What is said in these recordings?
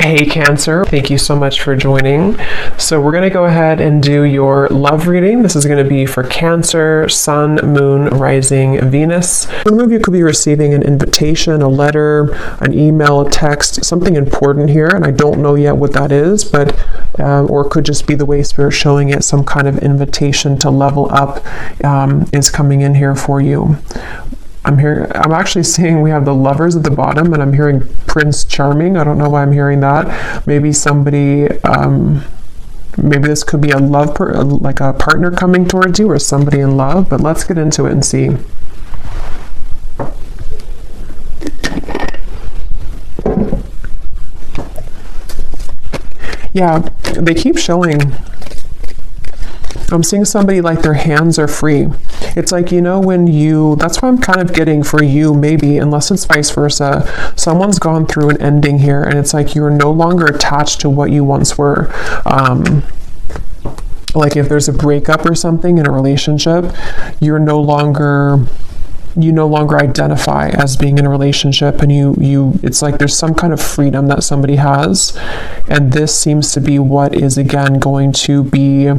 Hey Cancer, thank you so much for joining. So we're going to go ahead and do your love reading. This is going to be for Cancer, Sun, Moon, Rising, Venus. Some of you could be receiving an invitation, a letter, an email, a text, something important here, and I don't know yet what that is, but or it could just be the way Spirit's showing it, some kind of invitation to level up is coming in here for you. I'm actually seeing we have the Lovers at the bottom, and I'm hearing Prince Charming. I don't know why I'm hearing that. Maybe somebody, maybe this could be a like a partner coming towards you or somebody in love, but let's get into it and see. Yeah, they keep showing. I'm seeing somebody like their hands are free. It's like, that's what I'm kind of getting for you, maybe, unless it's vice versa. Someone's gone through an ending here, and it's like you're no longer attached to what you once were. Like if there's a breakup or something in a relationship, you no longer identify as being in a relationship, and it's like there's some kind of freedom that somebody has, and this seems to be what is again going to be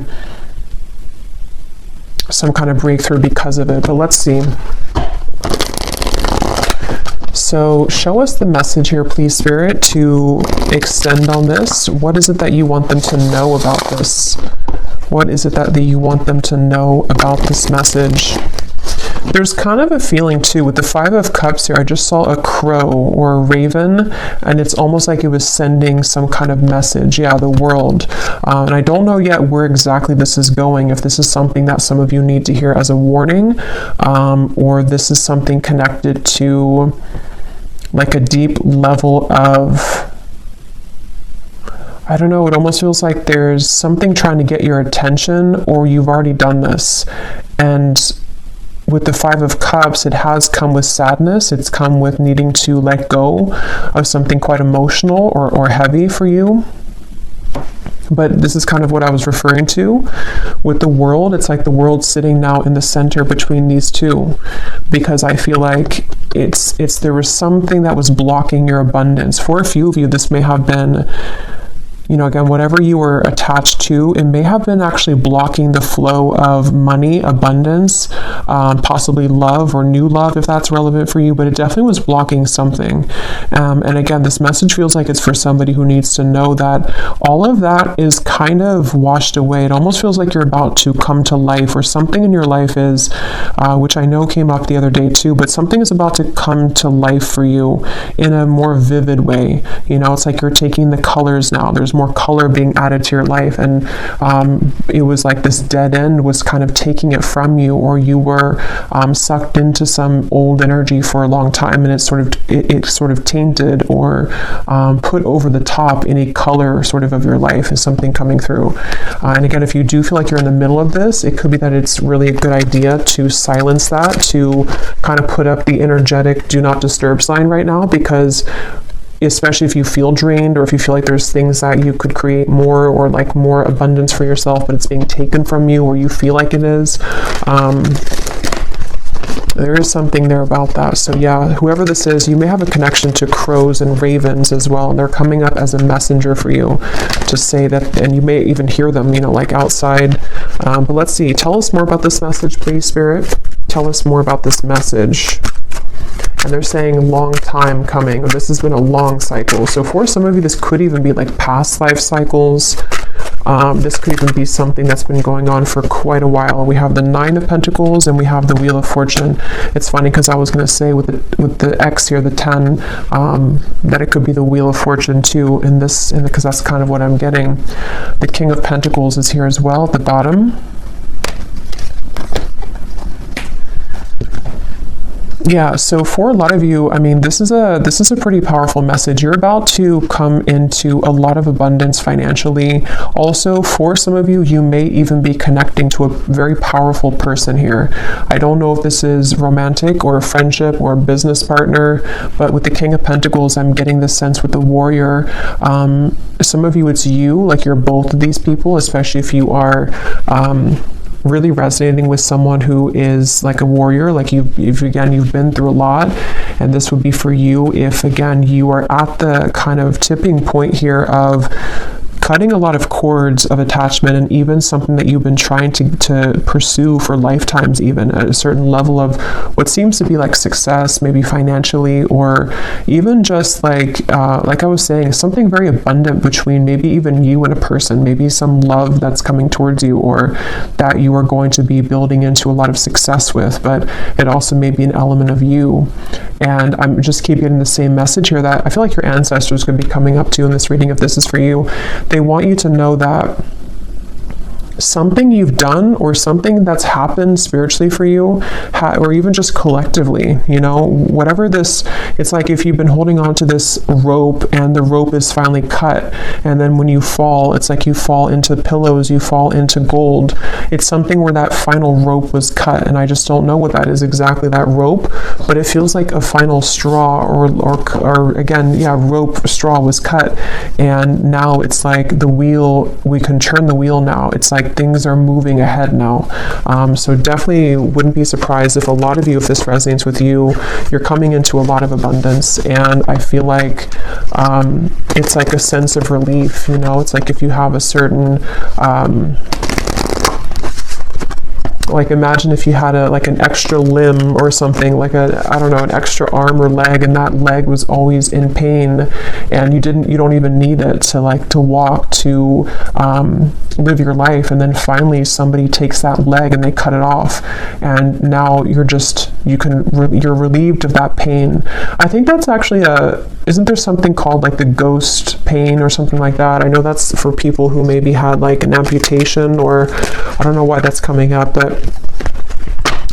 some kind of breakthrough because of it. But let's see. So show us the message here, please, Spirit, to extend on this. What is it that you want them to know about this? What is it that you want them to know about this message? There's kind of a feeling too with the Five of Cups here. I just saw a crow or a raven, and it's almost like it was sending some kind of message. Yeah, the world. And I don't know yet where exactly this is going, if this is something that some of you need to hear as a warning, or this is something connected to like a deep level of, I don't know, it almost feels like there's something trying to get your attention, or you've already done this. And with the Five of Cups, it has come with sadness. It's come with needing to let go of something quite emotional or heavy for you. But this is kind of what I was referring to with the world. It's like the world sitting now in the center between these two, because I feel like there was something that was blocking your abundance. For a few of you, this may have been, again, whatever you were attached to, it may have been actually blocking the flow of money, abundance, possibly love or new love, if that's relevant for you, but it definitely was blocking something. And again, this message feels like it's for somebody who needs to know that all of that is kind of washed away. It almost feels like you're about to come to life, or something in your life is, which I know came up the other day too, but something is about to come to life for you in a more vivid way. It's like you're taking the colors now. There's more color being added to your life, and it was like this dead end was kind of taking it from you, or you were sucked into some old energy for a long time, and it sort of tainted or put over the top any color sort of your life is something coming through. And again, if you do feel like you're in the middle of this, it could be that it's really a good idea to silence that, to kind of put up the energetic do not disturb sign right now, because especially if you feel drained, or if you feel like there's things that you could create more, or like more abundance for yourself, but it's being taken from you, or you feel like it is. There is something there about that. So yeah, whoever this is, you may have a connection to crows and ravens as well, and they're coming up as a messenger for you to say that, and you may even hear them, like outside. But let's see. Tell us more about this message, please, Spirit. Tell us more about this message. And they're saying long time coming. This has been a long cycle. So for some of you, this could even be like past life cycles. This could even be something that's been going on for quite a while. We have the Nine of Pentacles, and we have the Wheel of Fortune. It's funny because I was going to say with the X here, the 10, that it could be the Wheel of Fortune too, because that's kind of what I'm getting. The King of Pentacles is here as well at the bottom. Yeah, so for a lot of you, this is a pretty powerful message. You're about to come into a lot of abundance financially. Also, for some of you, you may even be connecting to a very powerful person here. I don't know if this is romantic or a friendship or a business partner, but with the King of Pentacles, I'm getting this sense with the Warrior. Some of you, it's you, like you're both of these people, especially if you are really resonating with someone who is like a warrior, like you've been through a lot, and this would be for you if, again, you are at the kind of tipping point here of cutting a lot of cords of attachment, and even something that you've been trying to pursue for lifetimes, even at a certain level of what seems to be like success, maybe financially, or even just like I was saying, something very abundant between maybe even you and a person, maybe some love that's coming towards you, or that you are going to be building into a lot of success with, but it also may be an element of you. And I'm just keep getting the same message here that I feel like your ancestors could be coming up to in this reading if this is for you. They want you to know that something you've done or something that's happened spiritually for you, or even just collectively, whatever this, it's like if you've been holding on to this rope and the rope is finally cut, and then when you fall, it's like you fall into pillows, you fall into gold. It's something where that final rope was cut, and I just don't know what that is exactly, that rope, but it feels like a final straw, or again, rope, straw was cut, and now it's like the wheel, we can turn the wheel now. It's like things are moving ahead now. So definitely wouldn't be surprised if a lot of you, if this resonates with you, you're coming into a lot of abundance. And I feel like it's like a sense of relief, it's like if you have a certain like imagine if you had an extra limb or something, like an extra arm or leg, and that leg was always in pain, and you don't even need it to walk, to live your life, and then finally somebody takes that leg and they cut it off, and now you're relieved of that pain. I think that's actually isn't there something called like the ghost pain or something like that? I know that's for people who maybe had like an amputation, or I don't know why that's coming up, but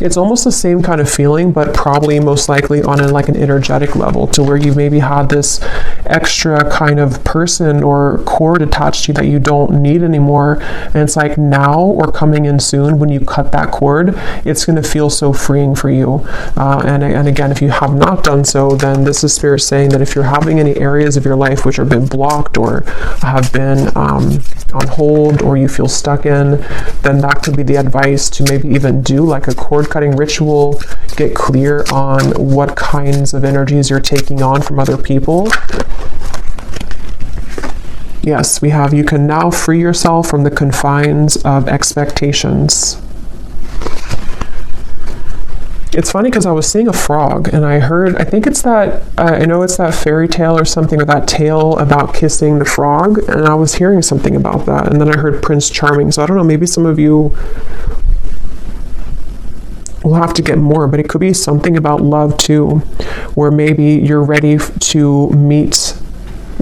it's almost the same kind of feeling, but probably most likely on an energetic level, to where you maybe had this extra kind of person or cord attached to you that you don't need anymore. And it's like now, or coming in soon, when you cut that cord, it's going to feel so freeing for you. And again, if you have not done so, then this is Spirit saying that if you're having any areas of your life which have been blocked or have been on hold, or you feel stuck in, then that could be the advice to maybe even do like a cord cutting ritual, get clear on what kinds of energies you're taking on from other people. Yes, we have, you can now free yourself from the confines of expectations. It's funny because I was seeing a frog, and I think it's that, I know it's that fairy tale or something, or that tale about kissing the frog, and I was hearing something about that, and then I heard Prince Charming, so I don't know, maybe some of you we'll have to get more, but it could be something about love too, where maybe you're ready to meet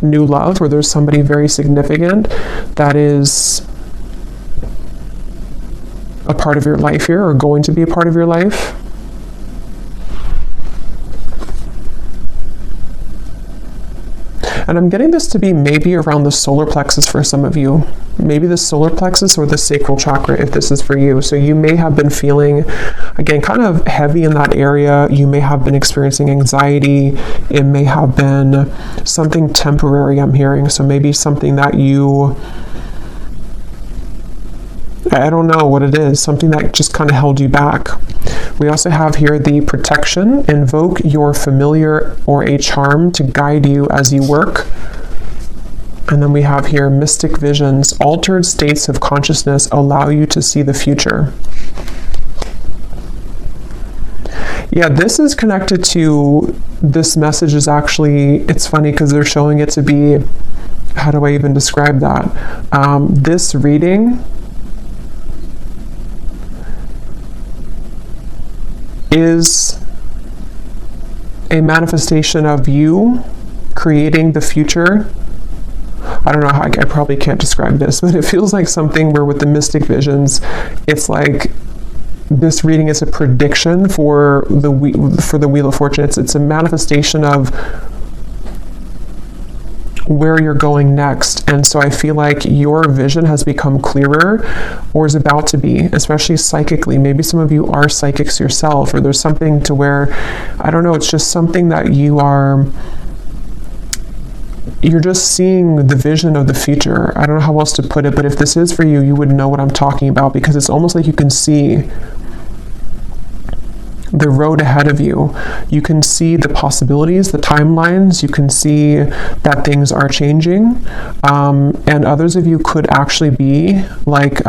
new love, or there's somebody very significant that is a part of your life here, or going to be a part of your life. And I'm getting this to be maybe around the solar plexus for some of you. Maybe the solar plexus or the sacral chakra, if this is for you. So you may have been feeling, again, kind of heavy in that area. You may have been experiencing anxiety. It may have been something temporary, I'm hearing. So maybe something that I don't know what it is, something that just kind of held you back. We also have here the protection. Invoke your familiar or a charm to guide you as you work. And then we have here mystic visions. Altered states of consciousness allow you to see the future. Yeah, this is connected to, this message is actually, it's funny because they're showing it to be, how do I even describe that? This reading is a manifestation of you creating the future. I don't know how, I probably can't describe this, but it feels like something where with the mystic visions, it's like this reading is a prediction for the Wheel of Fortune. It's a manifestation of where you're going next. And so I feel like your vision has become clearer, or is about to be, especially psychically. Maybe some of you are psychics yourself, or there's something to where, I don't know, it's just something that you are you're just seeing the vision of the future. I don't know how else to put it, but if this is for you, you would know what I'm talking about, because it's almost like you can see the road ahead of you. You can see the possibilities, the timelines. You can see that things are changing. And others of you could actually be like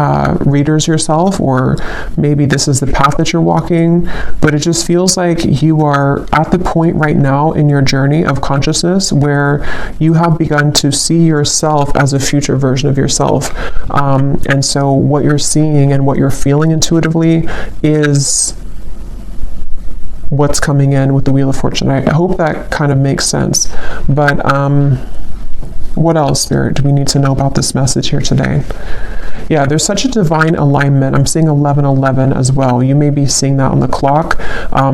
readers yourself, or maybe this is the path that you're walking, but it just feels like you are at the point right now in your journey of consciousness where you have begun to see yourself as a future version of yourself. And so what you're seeing and what you're feeling intuitively is what's coming in with the Wheel of Fortune. I hope that kind of makes sense. But what else, Spirit, do we need to know about this message here today? Yeah, there's such a divine alignment. I'm seeing 1111 as well. You may be seeing that on the clock.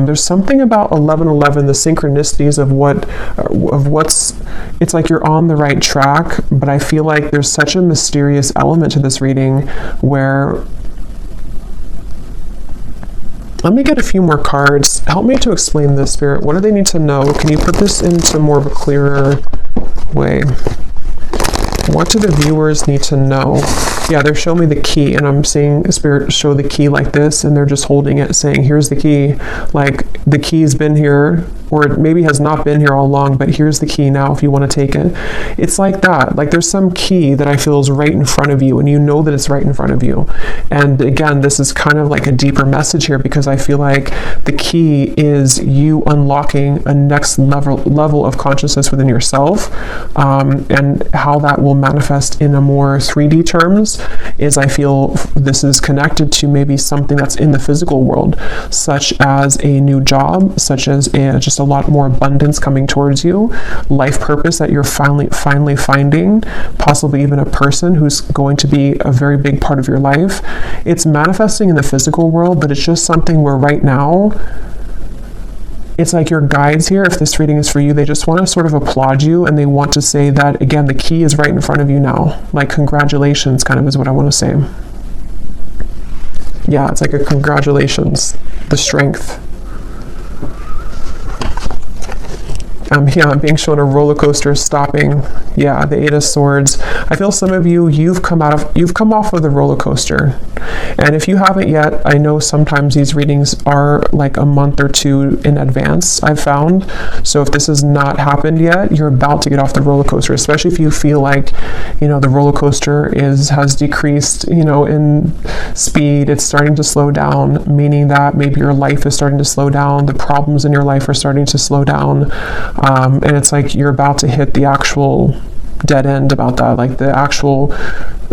There's something about 1111, the synchronicities of what's, it's like you're on the right track, but I feel like there's such a mysterious element to this reading where, let me get a few more cards. Help me to explain this, Spirit. What do they need to know? Can you put this into more of a clearer way? What do the viewers need to know? Yeah, they're showing me the key, and I'm seeing Spirit show the key like this, and they're just holding it saying, here's the key. Like, the key's been here, or it maybe has not been here all along, but here's the key now if you want to take it. It's like that. Like, there's some key that I feel is right in front of you, and you know that it's right in front of you. And again, this is kind of like a deeper message here, because I feel like the key is you unlocking a next level of consciousness within yourself, and how that will manifest in a more 3D terms is, I feel this is connected to maybe something that's in the physical world, such as a new job, such as just a lot more abundance coming towards you, life purpose that you're finally finding, possibly even a person who's going to be a very big part of your life. It's manifesting in the physical world, but it's just something where right now, it's like your guides here, if this reading is for you, they just want to sort of applaud you, and they want to say that, again, the key is right in front of you now. Like, congratulations kind of is what I want to say. Yeah, it's like a congratulations, the strength. Yeah, I'm being shown a roller coaster stopping. Yeah, the Eight of Swords. I feel some of you, you've come off of the roller coaster. And if you haven't yet, I know sometimes these readings are like a month or two in advance, I've found. So if this has not happened yet, you're about to get off the roller coaster, especially if you feel like, the roller coaster has decreased, in speed. It's starting to slow down, meaning that maybe your life is starting to slow down. The problems in your life are starting to slow down. And it's like you're about to hit the actual dead end about that, like the actual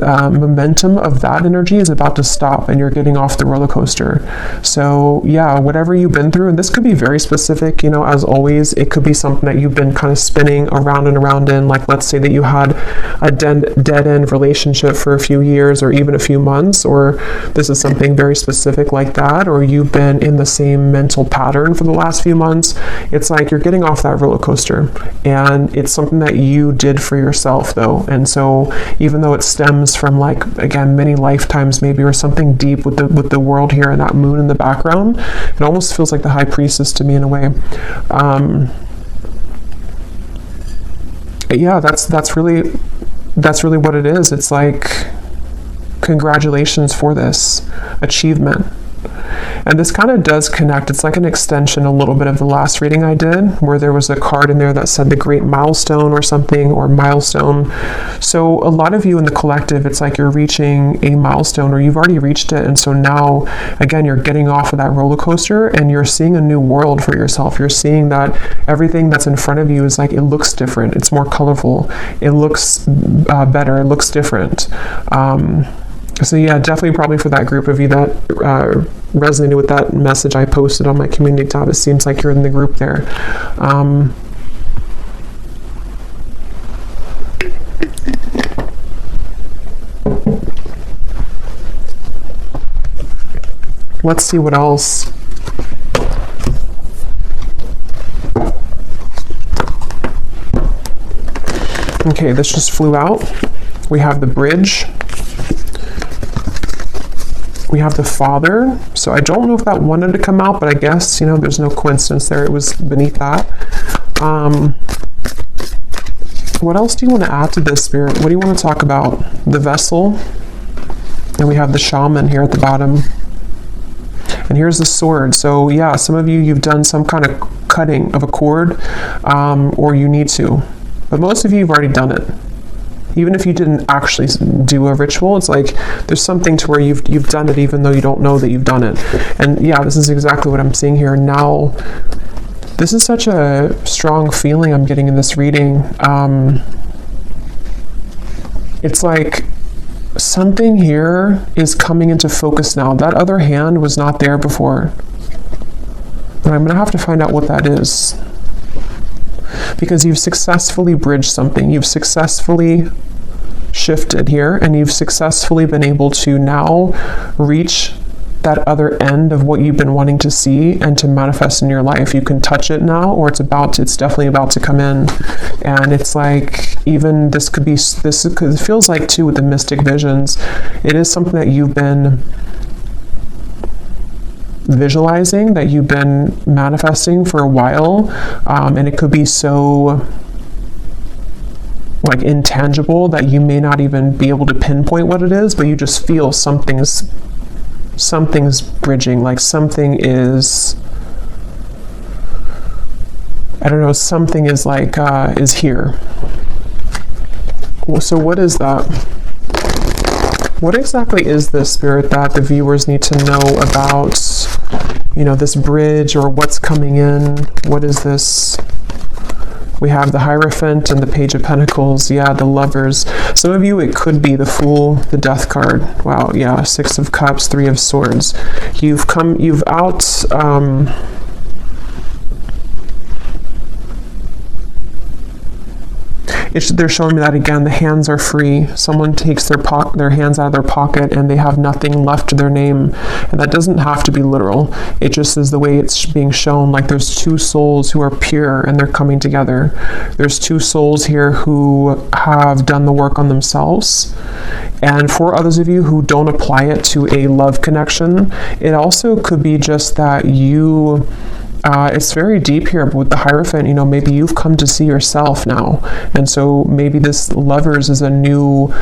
momentum of that energy is about to stop, and you're getting off the roller coaster. So yeah, whatever you've been through, and this could be very specific, as always, it could be something that you've been kind of spinning around and around in. Like, let's say that you had a dead end relationship for a few years or even a few months, or this is something very specific like that, or you've been in the same mental pattern for the last few months. It's like you're getting off that roller coaster, and it's something that you did for yourself though. And so even though it stems from, like, again, many lifetimes maybe, or something deep with the world here and that moon in the background, it almost feels like the High Priestess to me in a way. Yeah, that's really what it is. It's like, congratulations for this achievement. And this kind of does connect. It's like an extension a little bit of the last reading I did, where there was a card in there that said the great milestone or something, or milestone. So a lot of you in the collective, it's like you're reaching a milestone, or you've already reached it. And so now, again, you're getting off of that roller coaster, and you're seeing a new world for yourself. You're seeing that everything that's in front of you is like, it looks different. It's more colorful. It looks better. It looks different. So yeah, definitely probably for that group of you that resonated with that message I posted on my community tab, it seems like you're in the group there. Let's see what else. Okay, this just flew out. We have the Bridge. We have the Father. So I don't know if that wanted to come out, but I guess, there's no coincidence there. It was beneath that. What else do you want to add to this, Spirit? What do you want to talk about? The vessel. And we have the shaman here at the bottom. And here's the sword. So yeah, some of you, you've done some kind of cutting of a cord, or you need to. But most of you have already done it. Even if you didn't actually do a ritual, it's like there's something to where you've done it even though you don't know that you've done it. And yeah, this is exactly what I'm seeing here. Now, this is such a strong feeling I'm getting in this reading. It's like something here is coming into focus now. That other hand was not there before. And I'm going to have to find out what that is. Because you've successfully bridged something. You've successfully shifted here, and you've successfully been able to now reach that other end of what you've been wanting to see and to manifest in your life. You can touch it now, or it's definitely about to come in. And it's like, even this could be, because it feels like too with the mystic visions, it is something that you've been visualizing, that you've been manifesting for a while, and it could be so like intangible that you may not even be able to pinpoint what it is, but you just feel something's bridging, like something is, I don't know, something is like is here. So what is that? What exactly is this, Spirit, that the viewers need to know about, you know, this bridge, or what's coming in? What is this? We have the Hierophant and the Page of Pentacles. Yeah, the Lovers. Some of you, it could be the Fool, the Death card. Wow, yeah, Six of Cups, Three of Swords. You've out... they're showing me that again. The hands are free. Someone takes their hands out of their pocket and they have nothing left to their name. And that doesn't have to be literal. It just is the way it's being shown. Like there's two souls who are pure and they're coming together. There's two souls here who have done the work on themselves. And for others of you who don't apply it to a love connection, it also could be just that you... it's very deep here, but with the Hierophant, you know, maybe you've come to see yourself now. And so maybe this Lovers is a new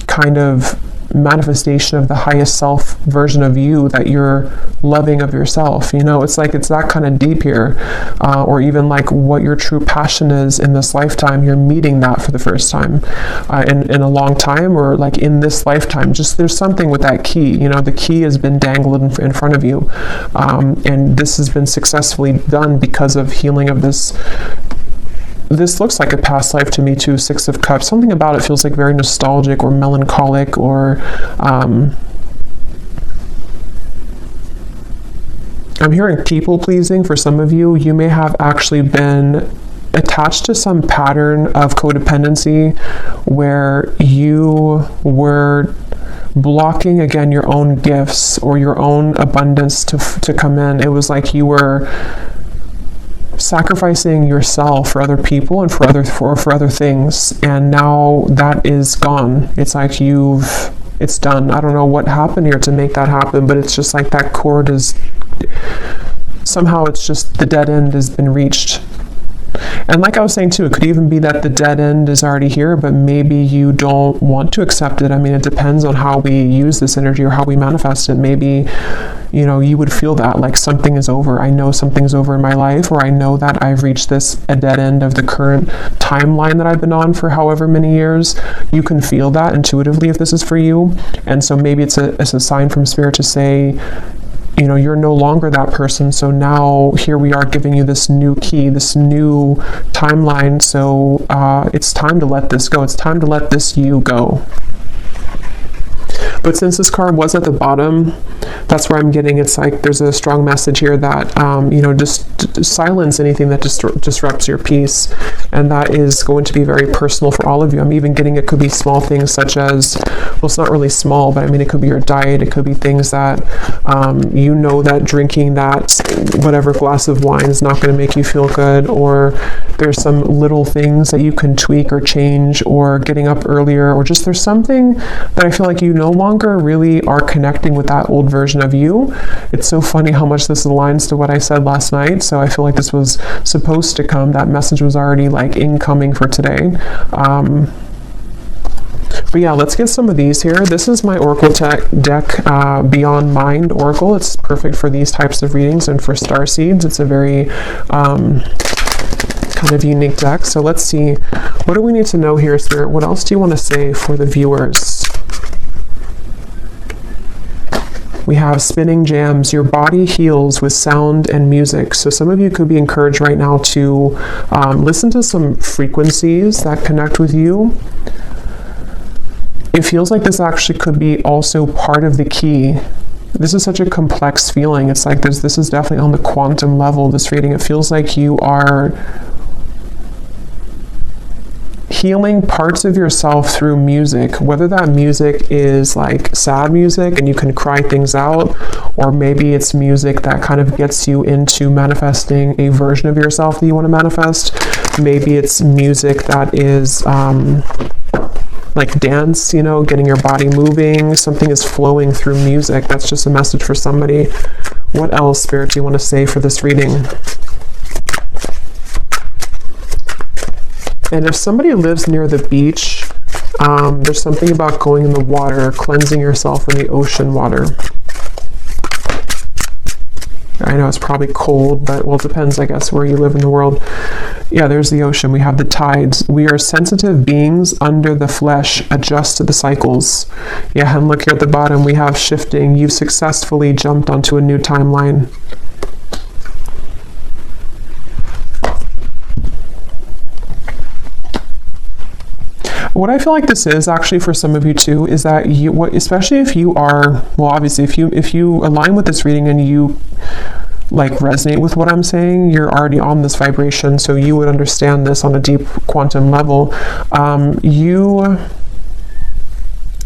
kind of manifestation of the highest self version of you that you're loving of yourself. You know, it's like it's that kind of deep here. Or even like what your true passion is in this lifetime, you're meeting that for the first time in a long time, or like in this lifetime. Just there's something with that key. You know, the key has been dangled in front of you, and this has been successfully done because of healing of this. This looks like a past life to me too, Six of Cups. Something about it feels like very nostalgic or melancholic, or I'm hearing people pleasing for some of you. You may have actually been attached to some pattern of codependency where you were blocking, again, your own gifts or your own abundance to come in. It was like you were sacrificing yourself for other people and for other things, and now that is gone. It's like it's done. I don't know what happened here to make that happen, but it's just like that cord is somehow, it's just the dead end has been reached. And like I was saying too, it could even be that the dead end is already here, but maybe you don't want to accept it. I mean, it depends on how we use this energy or how we manifest it. Maybe, you know, you would feel that like something is over. I know something's over in my life, or I know that I've reached a dead end of the current timeline that I've been on for however many years. You can feel that intuitively if this is for you. And so maybe it's a sign from Spirit to say, you know, you're no longer that person. So now here we are giving you this new key, this new timeline. So it's time to let this go. It's time to let this you go. But since this card was at the bottom, that's where I'm getting, it's like there's a strong message here that, you know, just silence anything that disrupts your peace. And that is going to be very personal for all of you. I'm even getting it could be small things such as well, it's not really small, but I mean, it could be your diet. It could be things that, you know, that drinking that whatever glass of wine is not going to make you feel good, or there's some little things that you can tweak or change, or getting up earlier, or just there's something that I feel like you no longer really are connecting with that old version of you. It's so funny how much this aligns to what I said last night. So I feel like this was supposed to come. That message was already like incoming for today. But yeah, let's get some of these here. This is my Oracle deck, Beyond Mind Oracle. It's perfect for these types of readings and for star seeds. It's a very kind of unique deck. So let's see, what do we need to know here, Spirit? What else do you want to say for the viewers? We have spinning jams. Your body heals with sound and music. So some of you could be encouraged right now to listen to some frequencies that connect with you. It feels like this actually could be also part of the key. This is such a complex feeling. It's like this is definitely on the quantum level, this reading. It feels like you are healing parts of yourself through music, whether that music is like sad music and you can cry things out, or maybe it's music that kind of gets you into manifesting a version of yourself that you want to manifest. Maybe it's music that is like dance, you know, getting your body moving. Something is flowing through music. That's just a message for somebody. What else, Spirit, do you want to say for this reading? And if somebody lives near the beach, there's something about going in the water, cleansing yourself in the ocean water. I know it's probably cold, but well, it depends, I guess, where you live in the world. Yeah, there's the ocean. We have the tides. We are sensitive beings under the flesh, adjust to the cycles. Yeah, and look here at the bottom, we have shifting. You've successfully jumped onto a new timeline. What I feel like this is actually for some of you too is that you, especially if you are, well, obviously if you align with this reading and you like resonate with what I'm saying, you're already on this vibration, so you would understand this on a deep quantum level. You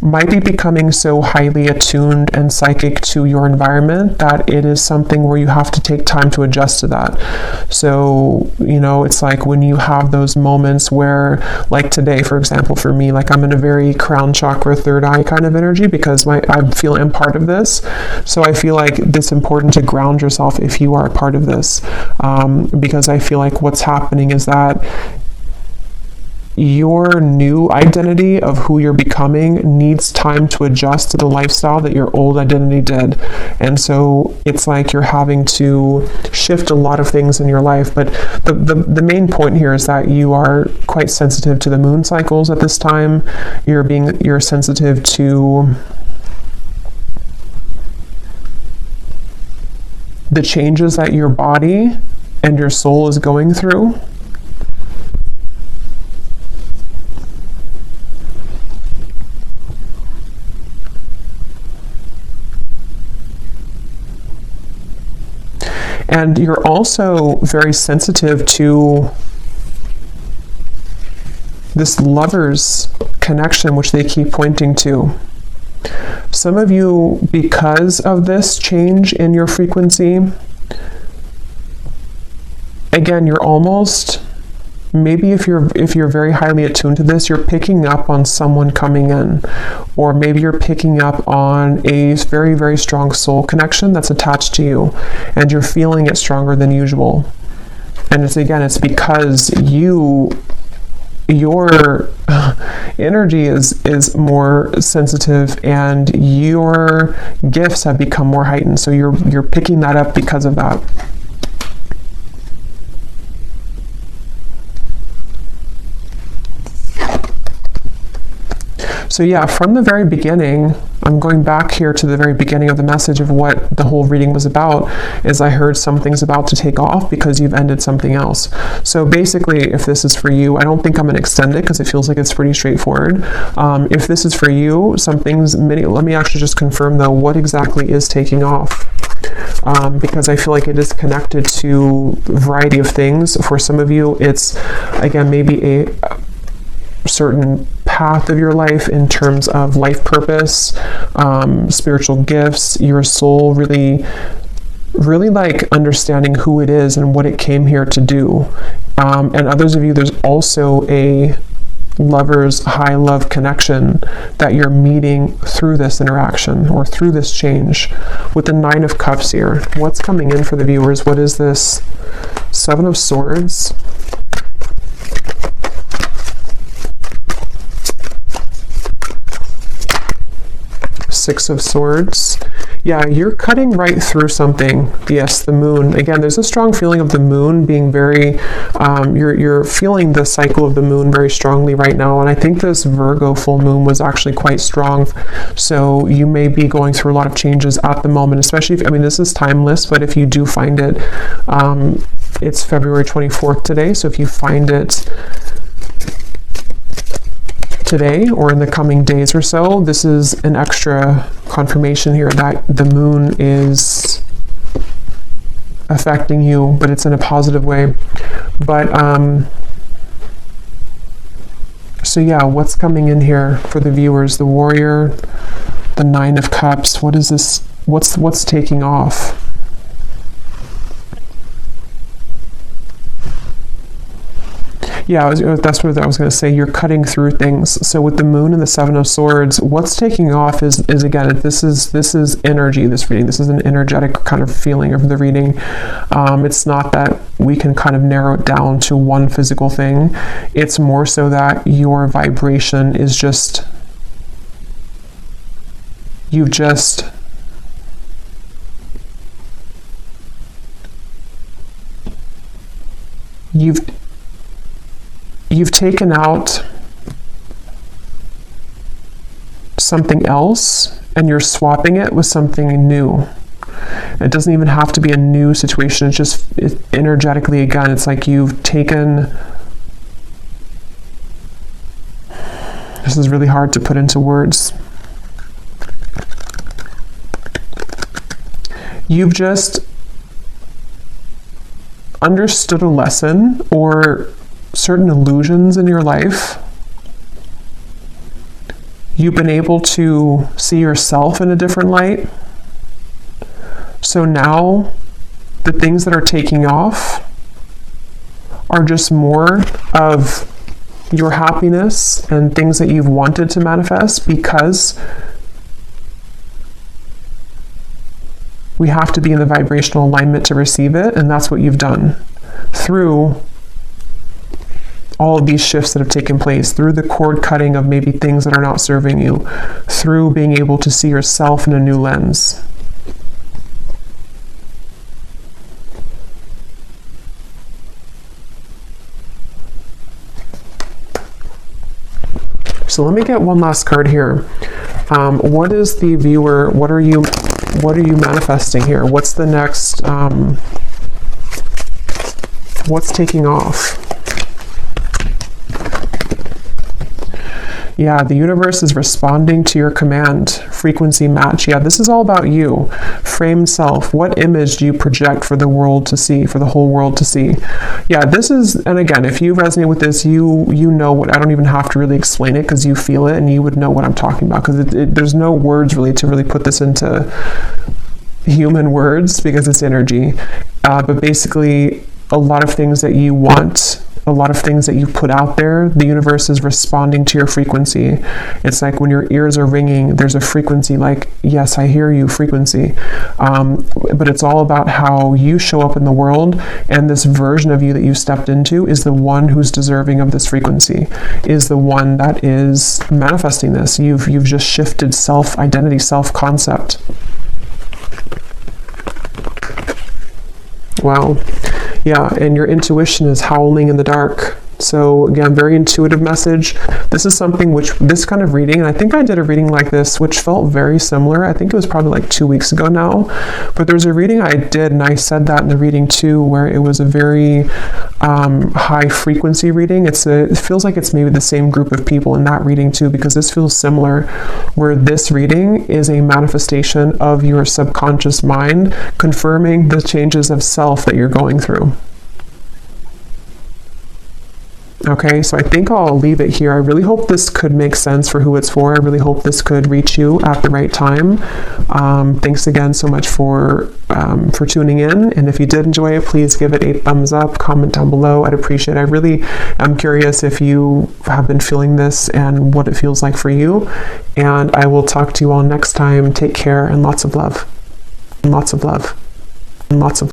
might be becoming so highly attuned and psychic to your environment that it is something where you have to take time to adjust to that. So, you know, it's like when you have those moments where, like today, for example, for me, like I'm in a very crown chakra, third eye kind of energy because I feel I'm part of this. So I feel like it's important to ground yourself if you are a part of this, because I feel like what's happening is that your new identity of who you're becoming needs time to adjust to the lifestyle that your old identity did. And so it's like you're having to shift a lot of things in your life. But the main point here is that you are quite sensitive to the moon cycles at this time. You're sensitive to the changes that your body and your soul is going through. And you're also very sensitive to this lover's connection, which they keep pointing to. Some of you, because of this change in your frequency, again, you're almost, maybe if you're very highly attuned to this, you're picking up on someone coming in, or maybe you're picking up on a very, very strong soul connection that's attached to you, and you're feeling it stronger than usual. And it's because your energy is more sensitive and your gifts have become more heightened. So you're picking that up because of that. So yeah, from the very beginning, I'm going back here to the very beginning of the message of what the whole reading was about, is I heard something's about to take off because you've ended something else. So basically, if this is for you, I don't think I'm going to extend it because it feels like it's pretty straightforward. If this is for you, let me actually just confirm though, what exactly is taking off? Because I feel like it is connected to a variety of things. For some of you, it's, again, maybe a certain path of your life in terms of life purpose, spiritual gifts, your soul really like understanding who it is and what it came here to do. And others of you, there's also a lover's high love connection that you're meeting through this interaction or through this change. With the 9 of Cups here, what's coming in for the viewers? What is this? 7 of Swords. Six of Swords. Yeah, you're cutting right through something. Yes, the moon. Again, there's a strong feeling of the moon being very, you're feeling the cycle of the moon very strongly right now. And I think this Virgo full moon was actually quite strong. So you may be going through a lot of changes at the moment, especially if, I mean, this is timeless, but if you do find it, it's February 24th today. So if you find it today or in the coming days or so, this is an extra confirmation here that the moon is affecting you, but it's in a positive way. But so yeah, what's coming in here for the viewers? The Warrior, the 9 of Cups. What is this? What's taking off? Yeah, that's what I was going to say. You're cutting through things. So with the moon and the 7 of Swords, what's taking off is again, this is energy, this reading. This is an energetic kind of feeling of the reading. It's not that we can kind of narrow it down to one physical thing. It's more so that your vibration is just, you've taken out something else and you're swapping it with something new. It doesn't even have to be a new situation. It's just energetically, again, it's like you've taken, this is really hard to put into words. You've just understood a lesson or certain illusions in your life. You've been able to see yourself in a different light. So now the things that are taking off are just more of your happiness and things that you've wanted to manifest, because we have to be in the vibrational alignment to receive it, and that's what you've done through all of these shifts that have taken place, through the cord cutting of maybe things that are not serving you, through being able to see yourself in a new lens. So let me get one last card here. What is the viewer, what are you manifesting here? What's the next, what's taking off? Yeah, the universe is responding to your command. Frequency match. Yeah, this is all about you. Framed self. What image do you project for the world to see, for the whole world to see? Yeah, this is, and again, if you resonate with this, you know what, I don't even have to really explain it because you feel it and you would know what I'm talking about, because there's no words really to really put this into human words because it's energy. But basically, a lot of things that you want, a lot of things that you put out there, the universe is responding to your frequency. It's like when your ears are ringing, there's a frequency like, yes, I hear you frequency. But it's all about how you show up in the world, and this version of you that you stepped into is the one who's deserving of this frequency, is the one that is manifesting this. You've just shifted self-identity, self-concept. Wow. Yeah, and your intuition is howling in the dark. So again, very intuitive message. This is something which, this kind of reading, and I think I did a reading like this, which felt very similar. I think it was probably like 2 weeks ago now. But there's a reading I did, and I said that in the reading too, where it was a very high frequency reading. It feels like it's maybe the same group of people in that reading too, because this feels similar, where this reading is a manifestation of your subconscious mind confirming the changes of self that you're going through. Okay, so I think I'll leave it here. I really hope this could make sense for who it's for. I really hope this could reach you at the right time. Thanks again so much for tuning in. And if you did enjoy it, please give it a thumbs up, comment down below. I'd appreciate it. I really am curious if you have been feeling this and what it feels like for you. And I will talk to you all next time. Take care and lots of love. And lots of love. And lots of